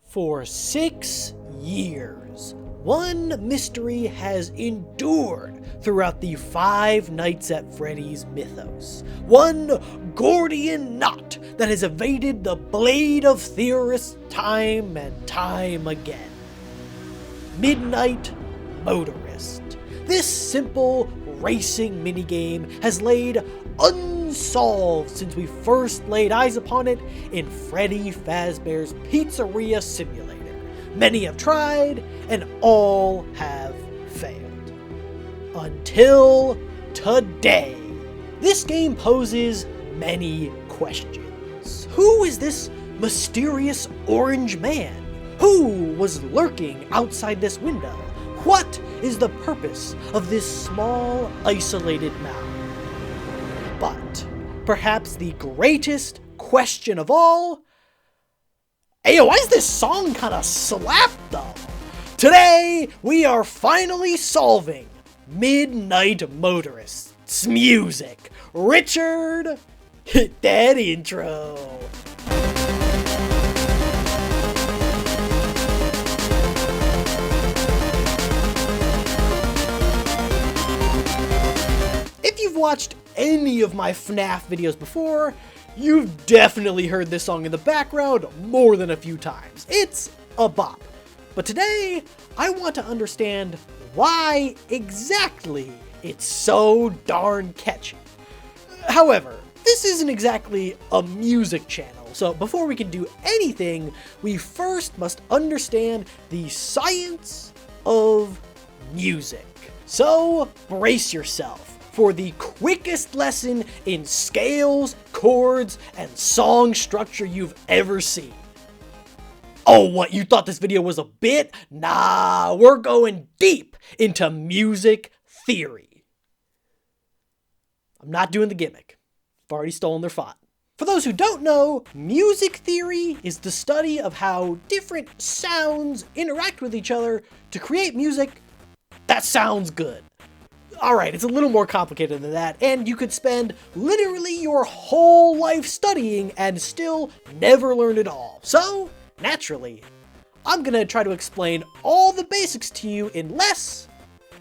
For 6 years, one mystery has endured throughout the Five Nights at Freddy's mythos. One Gordian knot that has evaded the blade of theorists time and time again. Midnight Motorist. This simple racing minigame has laid unsolved since we first laid eyes upon it in Freddy Fazbear's Pizzeria Simulator. Many have tried, and all have failed. Until today. This game poses many questions. Who is this mysterious orange man? Who was lurking outside this window? What is the purpose of this small, isolated mound? But perhaps the greatest question of all... Hey, why is this song kinda slapped though? Today, we are finally solving Midnight Motorist's music. Richard, hit that intro. If you've watched any of my FNAF videos before, you've definitely heard this song in the background more than a few times. It's a bop. But today, I want to understand why exactly it's so darn catchy. However, this isn't exactly a music channel, so before we can do anything, we first must understand the science of music. So, brace yourself for the quickest lesson in scales, chords, and song structure you've ever seen. Oh, what, you thought this video was a bit? Nah, we're going deep into music theory. I'm not doing the gimmick. I've already stolen their font. For those who don't know, music theory is the study of how different sounds interact with each other to create music that sounds good. Alright, it's a little more complicated than that, and you could spend literally your whole life studying and still never learn it all. So, naturally, I'm gonna try to explain all the basics to you in less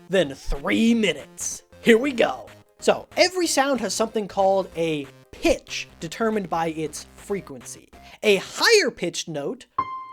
than 3 minutes. Here we go. So, every sound has something called a pitch, determined by its frequency. A higher pitched note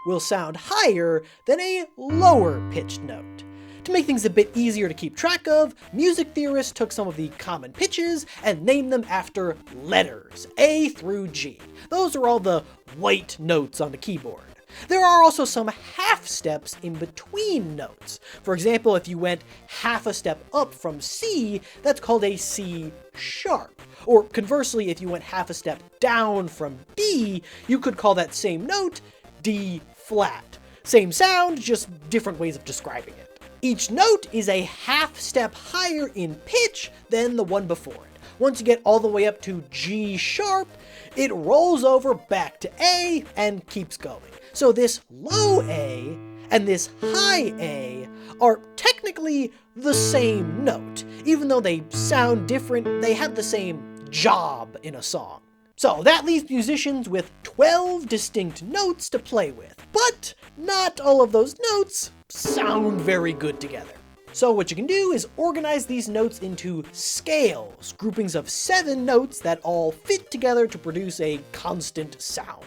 will sound higher than a lower pitched note. To make things a bit easier to keep track of, music theorists took some of the common pitches and named them after letters, A through G. Those are all the white notes on the keyboard. There are also some half steps in between notes. For example, if you went half a step up from C, that's called a C sharp. Or conversely, if you went half a step down from D, you could call that same note D flat. Same sound, just different ways of describing it. Each note is a half step higher in pitch than the one before it. Once you get all the way up to G sharp, it rolls over back to A and keeps going. So this low A and this high A are technically the same note. Even though they sound different, they have the same job in a song. So that leaves musicians with 12 distinct notes to play with. But not all of those notes sound very good together. So what you can do is organize these notes into scales, groupings of 7 notes that all fit together to produce a constant sound.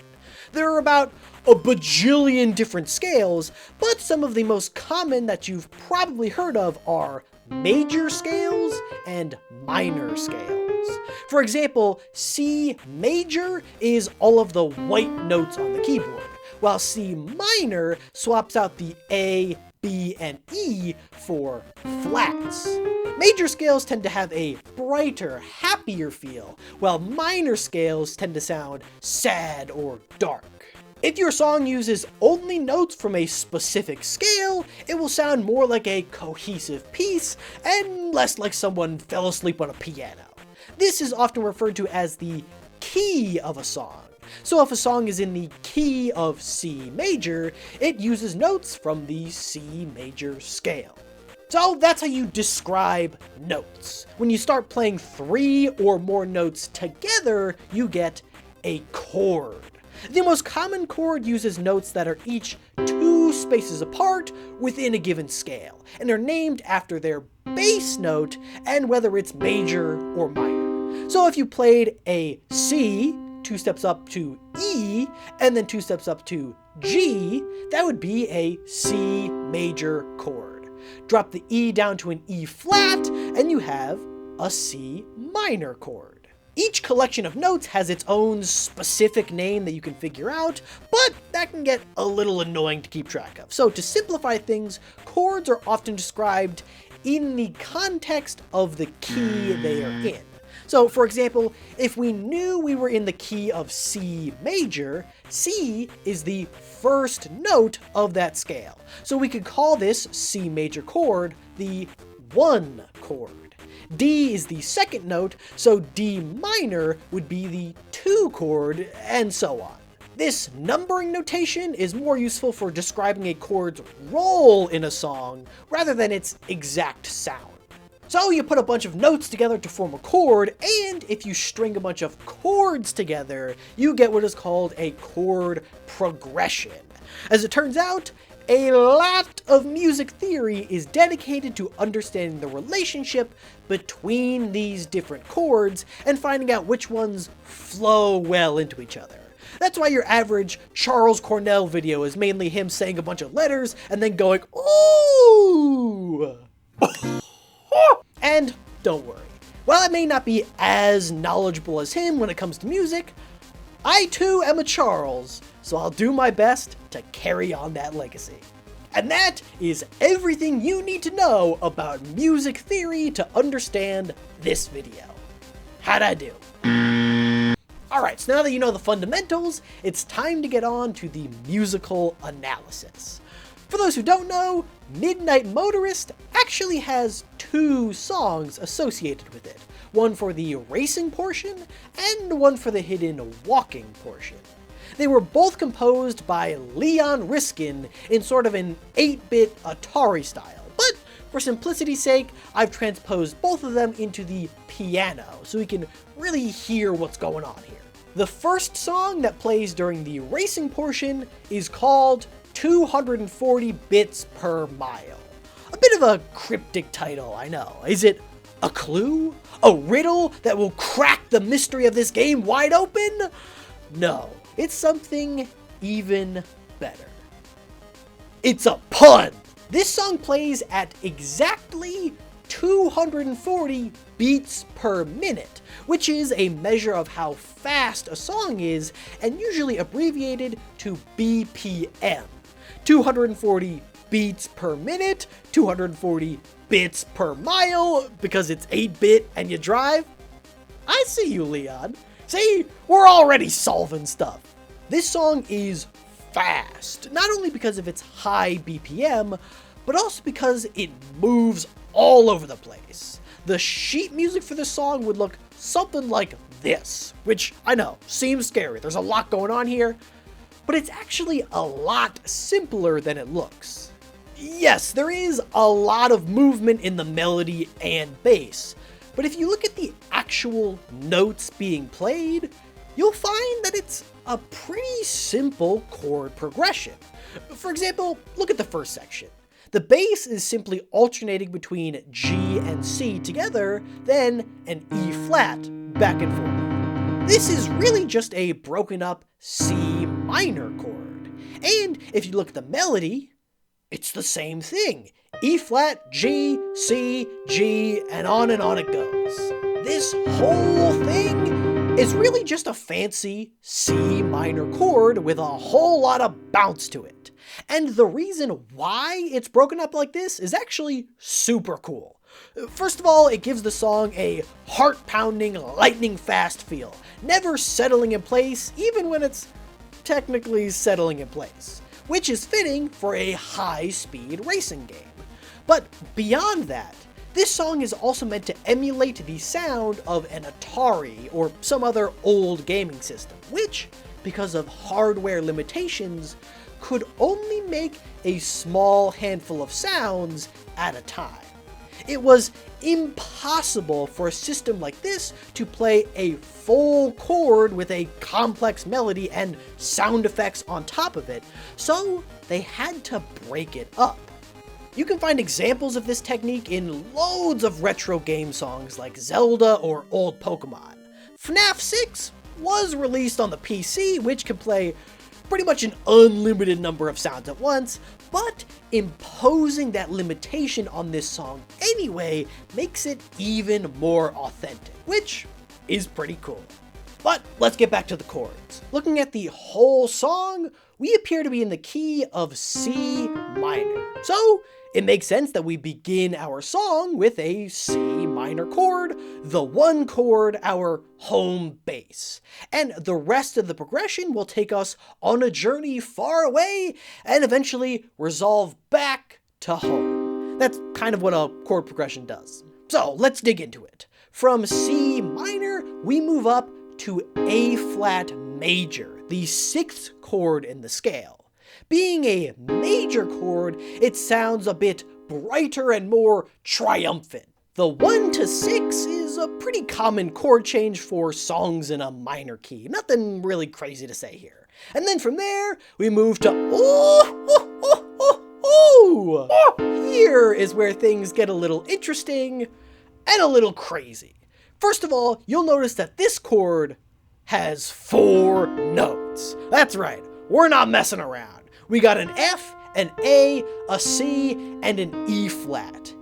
There are about a bajillion different scales, but some of the most common that you've probably heard of are major scales and minor scales. For example, C major is all of the white notes on the keyboard, while C minor swaps out the A, B, and E for flats. Major scales tend to have a brighter, happier feel, while minor scales tend to sound sad or dark. If your song uses only notes from a specific scale, it will sound more like a cohesive piece and less like someone fell asleep on a piano. This is often referred to as the key of a song. So if a song is in the key of C major, it uses notes from the C major scale. So that's how you describe notes. When you start playing 3 or more notes together, you get a chord. The most common chord uses notes that are each 2 spaces apart within a given scale, and are named after their base note and whether it's major or minor. So if you played a C 2 steps up to E, and then 2 steps up to G, that would be a C major chord. Drop the E down to an E flat, and you have a C minor chord. Each collection of notes has its own specific name that you can figure out, but that can get a little annoying to keep track of. So to simplify things, chords are often described in the context of the key they are in. So, for example, if we knew we were in the key of C major, C is the first note of that scale. So we could call this C major chord the 1 chord. D is the second note, so D minor would be the 2 chord, and so on. This numbering notation is more useful for describing a chord's role in a song rather than its exact sound. So you put a bunch of notes together to form a chord, and if you string a bunch of chords together, you get what is called a chord progression. As it turns out, a lot of music theory is dedicated to understanding the relationship between these different chords and finding out which ones flow well into each other. That's why your average Charles Cornell video is mainly him saying a bunch of letters and then going, ooh! And don't worry, while I may not be as knowledgeable as him when it comes to music, I too am a Charles, so I'll do my best to carry on that legacy. And that is everything you need to know about music theory to understand this video. How'd I do? Alright, so now that you know the fundamentals, it's time to get on to the musical analysis. For those who don't know, Midnight Motorist actually has 2 songs associated with it. One for the racing portion, and one for the hidden walking portion. They were both composed by Leon Riskin in sort of an 8-bit Atari style, but for simplicity's sake, I've transposed both of them into the piano, so we can really hear what's going on here. The first song that plays during the racing portion is called 240 bits per mile. A bit of a cryptic title, I know. Is it a clue? A riddle that will crack the mystery of this game wide open? No, it's something even better. It's a pun! This song plays at exactly 240 beats per minute, which is a measure of how fast a song is, and usually abbreviated to BPM. 240 beats per minute, 240 bits per mile, because it's 8-bit and you drive? I see you, Leon. See, we're already solving stuff. This song is fast, not only because of its high BPM, but also because it moves all over the place. The sheet music for this song would look something like this, which I know, seems scary. There's a lot going on here, but it's actually a lot simpler than it looks. Yes, there is a lot of movement in the melody and bass, but if you look at the actual notes being played, you'll find that it's a pretty simple chord progression. For example, look at the first section. The bass is simply alternating between G and C together, then an E flat, back and forth. This is really just a broken up C minor chord. And if you look at the melody, it's the same thing. E flat, G, C, G, and on it goes. This whole thing is really just a fancy C minor chord with a whole lot of bounce to it. And the reason why it's broken up like this is actually super cool. First of all, it gives the song a heart-pounding, lightning-fast feel, never settling in place, even when it's technically settling in place, which is fitting for a high-speed racing game. But beyond that, this song is also meant to emulate the sound of an Atari or some other old gaming system, which, because of hardware limitations, could only make a small handful of sounds at a time. It was impossible for a system like this to play a full chord with a complex melody and sound effects on top of it, so they had to break it up. You can find examples of this technique in loads of retro game songs like Zelda or old Pokemon. FNAF 6 was released on the PC, which can play pretty much an unlimited number of sounds at once, but imposing that limitation on this song anyway makes it even more authentic, which is pretty cool. But let's get back to the chords. Looking at the whole song, we appear to be in the key of C minor. So it makes sense that we begin our song with a C minor chord, the one chord, our home base. And the rest of the progression will take us on a journey far away and eventually resolve back to home. That's kind of what a chord progression does. So let's dig into it. From C minor, we move up to A flat major, the sixth chord in the scale. Being a major chord, it sounds a bit brighter and more triumphant. The 1 to 6 is a pretty common chord change for songs in a minor key. Nothing really crazy to say here. And then from there, we move to Here is where things get a little interesting and a little crazy. First of all, you'll notice that this chord has 4 notes. That's right, we're not messing around. We got an F, an A, a C, and an E flat.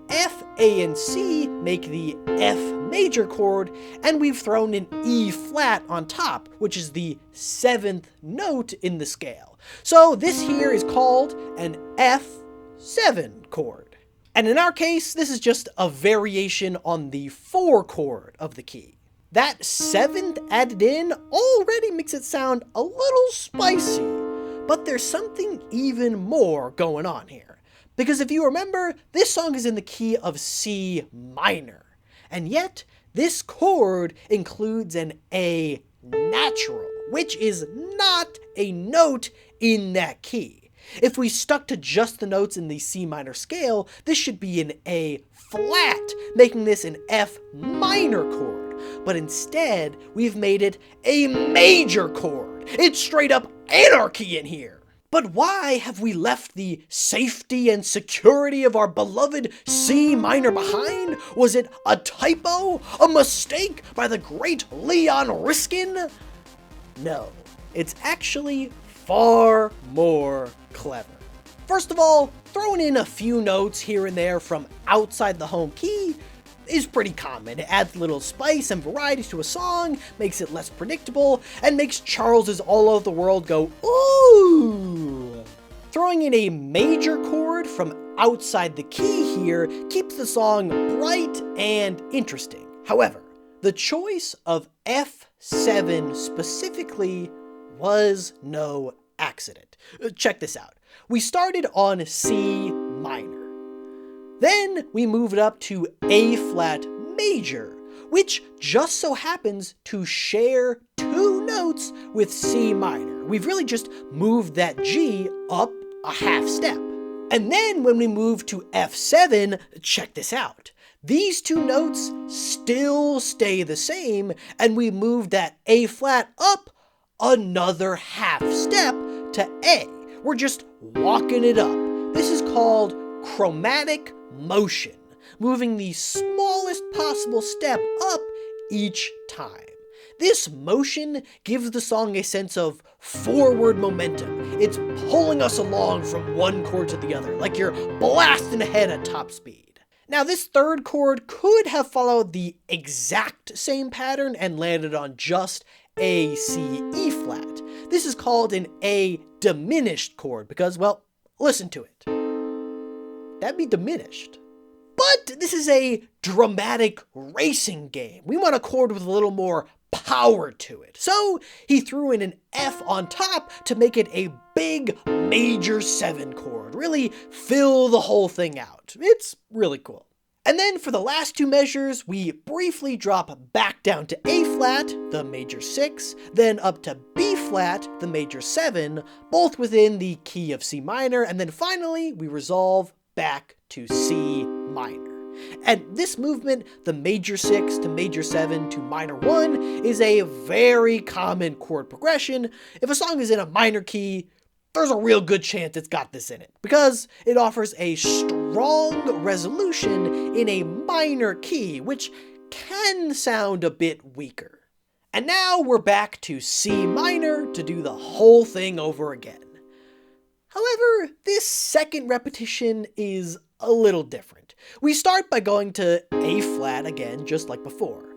F, A, and C make the F major chord, and we've thrown an E flat on top, which is the 7th note in the scale. So this here is called an F7 chord. And in our case, this is just a variation on the 4 chord of the key. That 7th added in already makes it sound a little spicy. But there's something even more going on here. Because if you remember, this song is in the key of C minor. And yet, this chord includes an A natural, which is not a note in that key. If we stuck to just the notes in the C minor scale, this should be an A flat, making this an F minor chord. But instead, we've made it a major chord. It's straight up anarchy in here. But why have we left the safety and security of our beloved C minor behind? Was it a typo? A mistake by the great Leon Riskin? No, it's actually far more clever. First of all, throwing in a few notes here and there from outside the home key is pretty common. It adds a little spice and variety to a song, makes it less predictable, and makes Charles's All Over the World go, ooh! Throwing in a major chord from outside the key here keeps the song bright and interesting. However, the choice of F7 specifically was no accident. Check this out. We started on C minor. Then we move it up to A flat major, which just so happens to share 2 notes with C minor. We've really just moved that G up a half step. And then when we move to F7, check this out. These 2 notes still stay the same, and we move that A flat up another half step to A. We're just walking it up. This is called chromatic motion, moving the smallest possible step up each time. This motion gives the song a sense of forward momentum. It's pulling us along from one chord to the other, like you're blasting ahead at top speed. Now, this third chord could have followed the exact same pattern and landed on just A, C, E flat. This is called an A diminished chord because, well, listen to it. That'd be diminished. But this is a dramatic racing game. We want a chord with a little more power to it. So he threw in an F on top to make it a big major 7 chord. Really fill the whole thing out. It's really cool. And then for the last 2 measures, we briefly drop back down to A flat, the major 6, then up to B flat, the major 7, both within the key of C minor, and then finally we resolve back to C minor. And this movement, the major 6 to major 7 to minor 1, is a very common chord progression. If a song is in a minor key, there's a real good chance it's got this in it, because it offers a strong resolution in a minor key, which can sound a bit weaker. And now we're back to C minor to do the whole thing over again. However, this second repetition is a little different. We start by going to A flat again, just like before.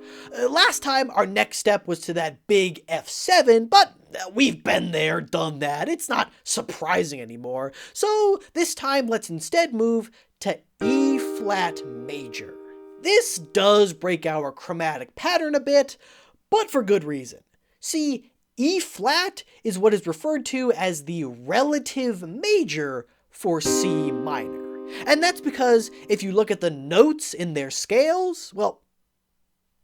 Last time, our next step was to that big F7, but we've been there, done that. It's not surprising anymore. So this time, let's instead move to E flat major. This does break our chromatic pattern a bit, but for good reason. See, E flat is what is referred to as the relative major for C minor. And that's because if you look at the notes in their scales, well,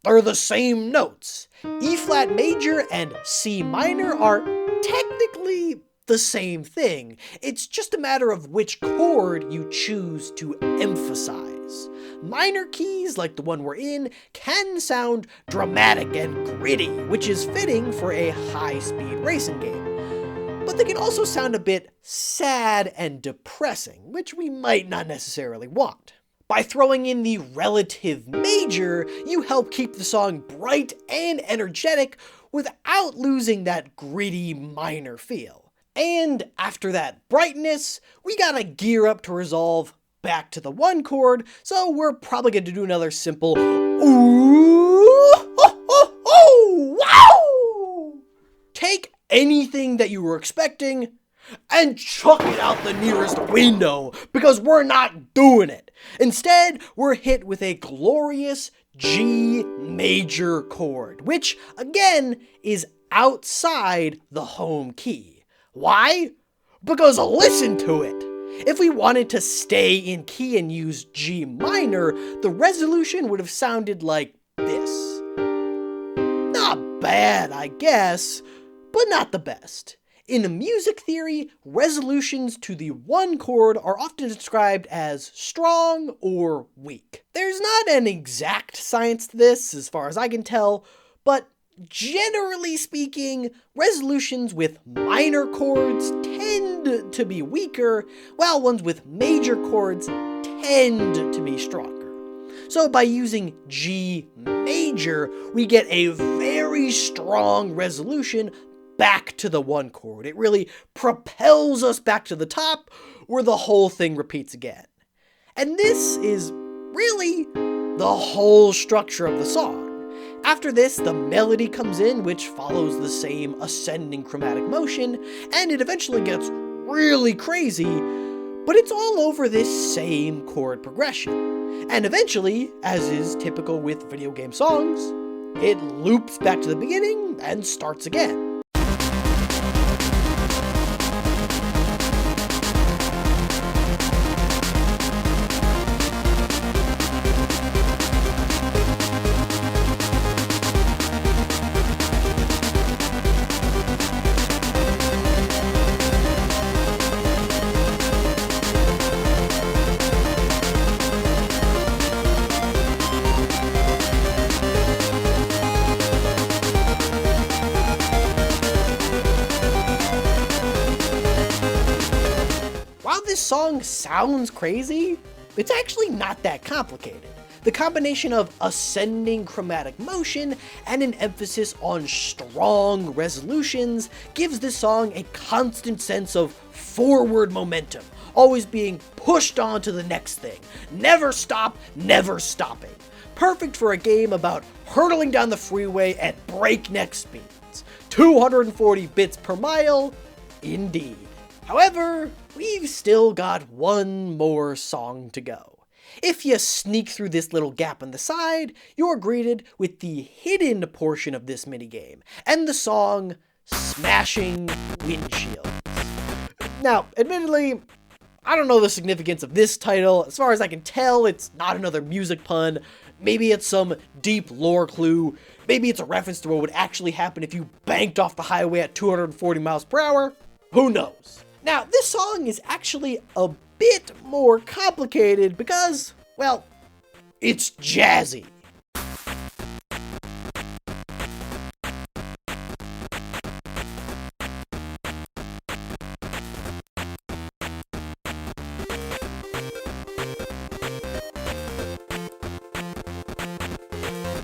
they're the same notes. E flat major and C minor are technically the same thing. It's just a matter of which chord you choose to emphasize. Minor keys, like the one we're in, can sound dramatic and gritty, which is fitting for a high-speed racing game. But they can also sound a bit sad and depressing, which we might not necessarily want. By throwing in the relative major, you help keep the song bright and energetic without losing that gritty minor feel. And after that brightness, we gotta gear up to resolve back to the 1 chord, so we're probably going to do another simple ooh, ho, ho, ho, wow! Take anything that you were expecting and chuck it out the nearest window, because we're not doing it. Instead, we're hit with a glorious G major chord, which, again, is outside the home key. Why? Because listen to it. If we wanted to stay in key and use G minor, the resolution would have sounded like this. Not bad, I guess, but not the best. In music theory, resolutions to the 1 chord are often described as strong or weak. There's not an exact science to this, as far as I can tell, but generally speaking, resolutions with minor chords tend to be weaker, while ones with major chords tend to be stronger. So by using G major, we get a very strong resolution back to the 1 chord. It really propels us back to the top, where the whole thing repeats again. And this is really the whole structure of the song. After this, the melody comes in, which follows the same ascending chromatic motion, and it eventually gets really crazy, but it's all over this same chord progression. And eventually, as is typical with video game songs, it loops back to the beginning and starts again. This song sounds crazy, it's actually not that complicated. The combination of ascending chromatic motion and an emphasis on strong resolutions gives this song a constant sense of forward momentum, always being pushed on to the next thing. Never stop, never stopping. Perfect for a game about hurtling down the freeway at breakneck speeds. 240 bits per mile, indeed. However, we've still got one more song to go. If you sneak through this little gap on the side, you're greeted with the hidden portion of this minigame, and the song Smashing Windshields. Now, admittedly, I don't know the significance of this title. As far as I can tell, it's not another music pun. Maybe it's some deep lore clue. Maybe it's a reference to what would actually happen if you banked off the highway at 240 miles per hour. Who knows? Now, this song is actually a bit more complicated because, well, It's jazzy.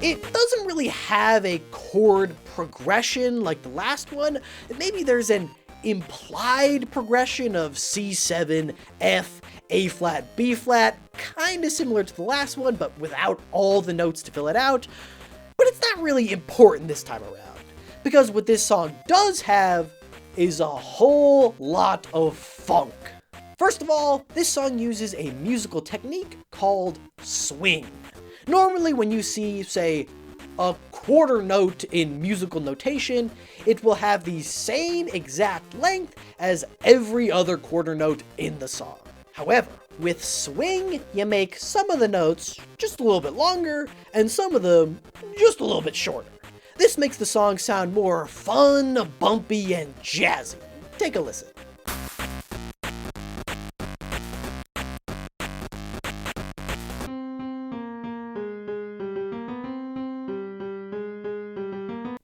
It doesn't really have a chord progression like the last one. Maybe there's an implied progression of C7, F, A flat, B flat, kind of similar to the last one, but without all the notes to fill it out. But it's not really important this time around, because what this song does have is a whole lot of funk. First of all, this song uses a musical technique called swing. Normally when you see, say, a quarter note in musical notation, it will have the same exact length as every other quarter note in the song. However, with swing, you make some of the notes just a little bit longer and some of them just a little bit shorter. This makes the song sound more fun, bumpy, and jazzy. Take a listen.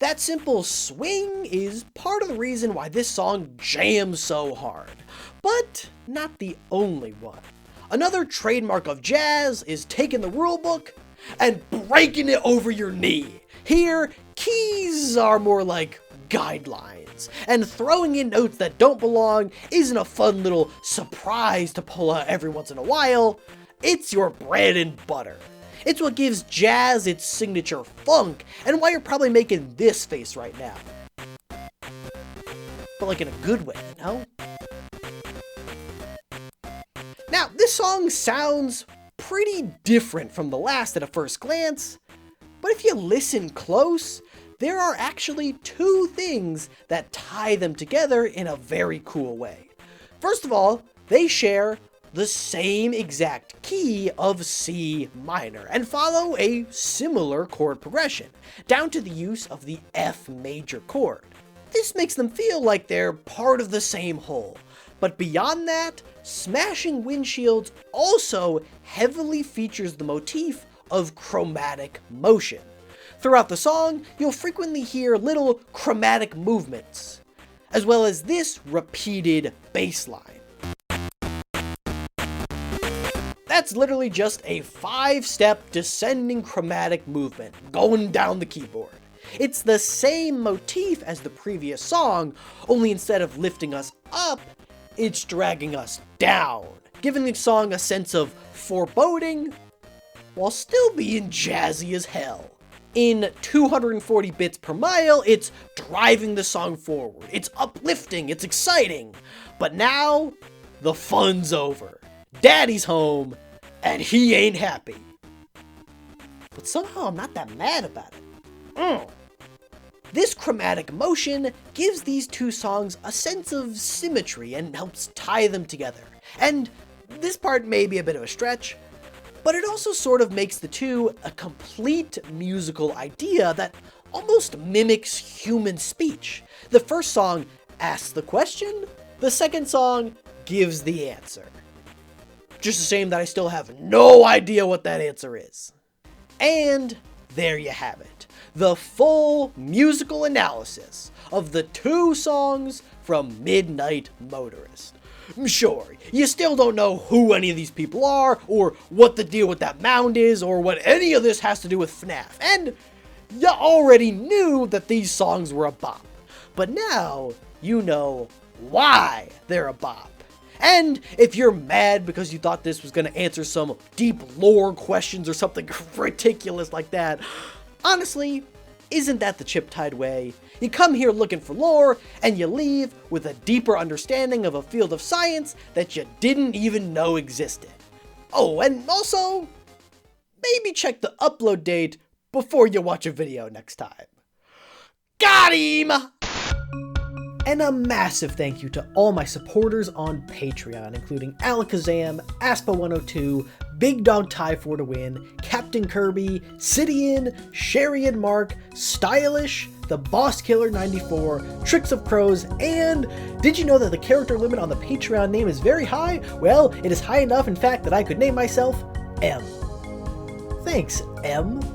That simple swing is part of the reason why this song jams so hard, but not the only one. Another trademark of jazz is taking the rulebook and breaking it over your knee. Here, keys are more like guidelines, and throwing in notes that don't belong isn't a fun little surprise to pull out every once in a while. It's your bread and butter. It's what gives jazz its signature funk, and why you're probably making this face right now. But like in a good way, you know? Now, this song sounds pretty different from the last at a first glance, but if you listen close, there are actually two things that tie them together in a very cool way. First of all, they share the same exact key of C minor and follow a similar chord progression, down to the use of the F major chord. This makes them feel like they're part of the same whole. But beyond that, Smashing Windshields also heavily features the motif of chromatic motion. Throughout the song, you'll frequently hear little chromatic movements, as well as this repeated bass line. That's literally just a 5-step descending chromatic movement going down the keyboard. It's the same motif as the previous song, only instead of lifting us up, it's dragging us down, giving the song a sense of foreboding while still being jazzy as hell. In 240 bits per mile, it's driving the song forward, it's uplifting, it's exciting. But now, the fun's over. Daddy's home, and he ain't happy. But somehow I'm not that mad about it. This chromatic motion gives these two songs a sense of symmetry and helps tie them together. And this part may be a bit of a stretch, but it also sort of makes the two a complete musical idea that almost mimics human speech. The first song asks the question, the second song gives the answer. Just a shame that I still have no idea what that answer is. And there you have it. The full musical analysis of the two songs from Midnight Motorist. Sure, you still don't know who any of these people are, or what the deal with that mound is, or what any of this has to do with FNAF, and you already knew that these songs were a bop. But now, you know why they're a bop. And if you're mad because you thought this was going to answer some deep lore questions or something ridiculous like that, honestly, isn't that the Chiptide way? You come here looking for lore, and you leave with a deeper understanding of a field of science that you didn't even know existed. Oh, and also, maybe check the upload date before you watch a video next time. Got him! And a massive thank you to all my supporters on Patreon, including Alakazam, Aspa102, Big Dog Tie 4 to Win, Captain Kirby, Sidian, Sherry and Mark, Stylish, The Boss Killer 94, Tricks of Crows, and did you know that the character limit on the Patreon name is very high? Well, it is high enough, in fact, that I could name myself M. Thanks, M.